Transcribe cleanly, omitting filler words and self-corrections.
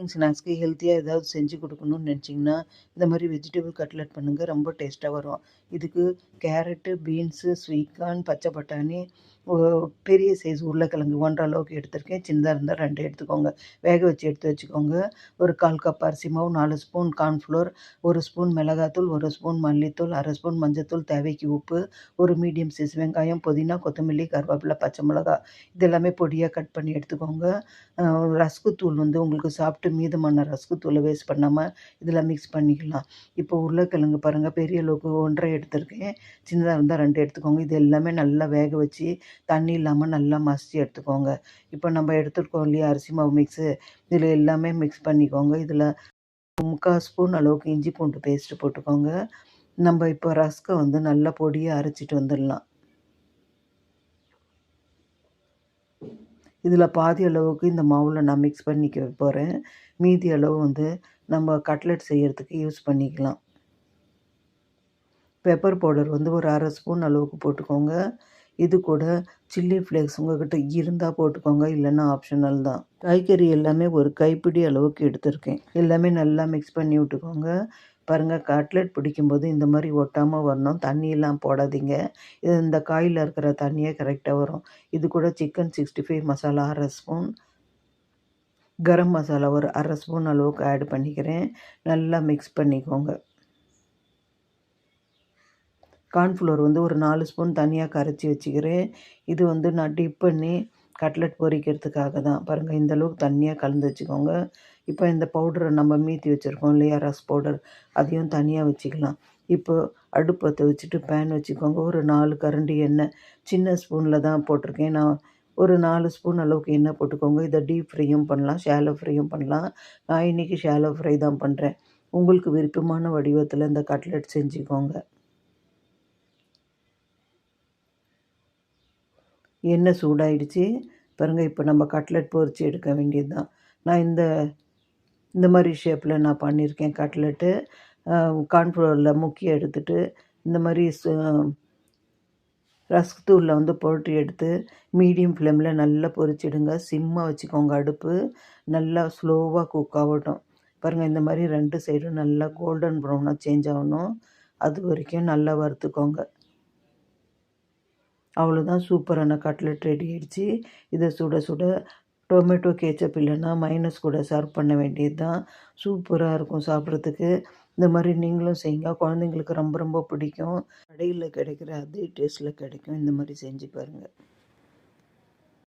Evening ஸ்நாக்ஸ்க்கு ஹெல்த்தியாக ஏதாவது செஞ்சு கொடுக்கணும்னு நினச்சிங்கன்னா இந்த மாதிரி வெஜிடபிள் கட்லெட் பண்ணுங்கள், ரொம்ப டேஸ்ட்டாக வரும். இதுக்கு கேரட்டு, பீன்ஸு, ஸ்வீட் கார்ன், பச்சை பட்டாணி, பெரிய சைஸ் உருளைக்கிழங்கு 1 1/2 அளவுக்கு எடுத்திருக்கேன். சின்னதாக இருந்தால் 2 எடுத்துக்கோங்க. வேக வச்சு எடுத்து வச்சுக்கோங்க. ஒரு 1/4 கப் அரிசி மாவு, 4 ஸ்பூன் கார்ன்ஃப்ளோர், 1 ஸ்பூன் மிளகாத்தூள், 1 ஸ்பூன் மல்லித்தூள், 1/2 ஸ்பூன் மஞ்சத்தூள், தேவைக்கு உப்பு, ஒரு மீடியம் சைஸ் வெங்காயம், புதினா, கொத்தமல்லி, கருவேப்பிலை, பச்சை மிளகா இது எல்லாமே பொடியாக கட் பண்ணி எடுத்துக்கோங்க. ரஸ்க்கு தூள் உங்களுக்கு சாப்பிட்டு மீதமான ரஸ்க்கு தூளை வேஸ்ட் பண்ணாமல் இதில் மிக்ஸ் பண்ணிக்கலாம். இப்போ உருளைக்கிழங்கு பாருங்கள், பெரிய அளவுக்கு 1 1/2 எடுத்திருக்கேன். சின்னதாக இருந்தால் 2 எடுத்துக்கோங்க. இது எல்லாமே நல்லா வேக வச்சு தண்ணி இல்லாமல் நல்லா மசிச்சு எடுத்துக்கோங்க. இப்போ நம்ம எடுத்துருக்கோம் இல்லையா அரிசி மாவு மிக்ஸு, இதில் எல்லாமே மிக்ஸ் பண்ணிக்கோங்க. இதில் 3/4 ஸ்பூன் அளவுக்கு இஞ்சி பூண்டு பேஸ்ட்டு போட்டுக்கோங்க. நம்ம இப்போ ரஸ்க்கை நல்லா பொடியாக அரைச்சிட்டு வந்துடலாம். இதில் பாதி அளவுக்கு இந்த மாவில் நான் மிக்ஸ் பண்ணிக்க போகிறேன். மீதி அளவு நம்ம கட்லெட் செய்கிறதுக்கு யூஸ் பண்ணிக்கலாம். பெப்பர் பவுடர் ஒரு 1/2 ஸ்பூன் அளவுக்கு போட்டுக்கோங்க. இது கூட சில்லி ஃப்ளேக்ஸ் உங்கள்கிட்ட இருந்தால் போட்டுக்கோங்க, இல்லைன்னா ஆப்ஷனல் தான். காய்கறி எல்லாமே ஒரு கைப்பிடி அளவுக்கு எடுத்திருக்கேன். எல்லாமே நல்லா மிக்ஸ் பண்ணி விட்டுக்கோங்க. பாருங்கள், கட்லெட் பிடிக்கும்போது இந்த மாதிரி ஒட்டாமல் வரணும். தண்ணியெல்லாம் போடாதீங்க. இந்த காயில் இருக்கிற தண்ணியே கரெக்டாக வரும். இது கூட சிக்கன் 65 மசாலா 1/2 ஸ்பூன், கரம் மசாலா ஒரு 1/2 ஸ்பூன் அளவுக்கு ஆட் பண்ணிக்கிறேன். நல்லா மிக்ஸ் பண்ணிக்கோங்க. கார்ன்ஃப்ளோர் ஒரு 4 ஸ்பூன் தனியாக கரைச்சி வச்சுக்கிறேன். இது நான் டிப் பண்ணி கட்லெட் பொரிக்கிறதுக்காக தான். பாருங்கள், இந்தளவுக்கு தண்ணியாக கலந்து வச்சுக்கோங்க. இப்போ இந்த பவுடரை நம்ம மீத்தி வச்சுருக்கோம் இல்லையா, ரஸ் பவுடர், அதையும் தனியாக வச்சுக்கலாம். இப்போ அடுப்பு பற்ற வச்சுட்டு பேன் வச்சுக்கோங்க. ஒரு 4 கரண்டி எண்ணெய், சின்ன ஸ்பூனில் தான் போட்டிருக்கேன் நான். ஒரு 4 ஸ்பூன் அளவுக்கு எண்ணெய் போட்டுக்கோங்க. இதை டீப் ஃப்ரையும் பண்ணலாம், ஷாலோ ஃப்ரையும் பண்ணலாம். நான் இன்றைக்கி ஷாலோ ஃப்ரை தான் பண்ணுறேன். உங்களுக்கு விருப்பமான வடிவத்தில் இந்த கட்லெட் செஞ்சுக்கோங்க. எண்ணெய் சூடாயிடுச்சு பாருங்கள். இப்போ நம்ம கட்லெட் பொரித்து எடுக்க வேண்டியது தான். நான் இந்த மாதிரி ஷேப்பில் நான் பண்ணியிருக்கேன் கட்லெட்டு. கார்ன்ஃப்ளவரில் முக்கி எடுத்துட்டு இந்த மாதிரி ரஸ்க் தூளில் போட்டு எடுத்து மீடியம் ஃப்ளேமில் நல்லா பொரிச்சிடுங்க. சிம்மாக வச்சுக்கோங்க அடுப்பு. நல்லா ஸ்லோவாக குக் ஆகட்டும். பாருங்கள், இந்த மாதிரி 2 சைடும் நல்லா கோல்டன் ப்ரௌனாக சேஞ்ச் ஆகணும். அது வரைக்கும் நல்லா வறுத்துக்கோங்க. அவ்வளோதான், சூப்பரான கட்லெட் ரெடி ஆகிடுச்சு. இதை சுட சுட டொமேட்டோ கேச்சப் இல்லைன்னா மைனஸ் கூட சர்வ் பண்ண வேண்டியது தான். சூப்பராக இருக்கும் சாப்பிட்றதுக்கு. இந்த மாதிரி நீங்களும் செய்யுங்க, குழந்தைங்களுக்கு ரொம்ப ரொம்ப பிடிக்கும். கடையில் கிடைக்கிற அதே டேஸ்ட்டில் கிடைக்கும். இந்த மாதிரி செஞ்சு பாருங்கள்.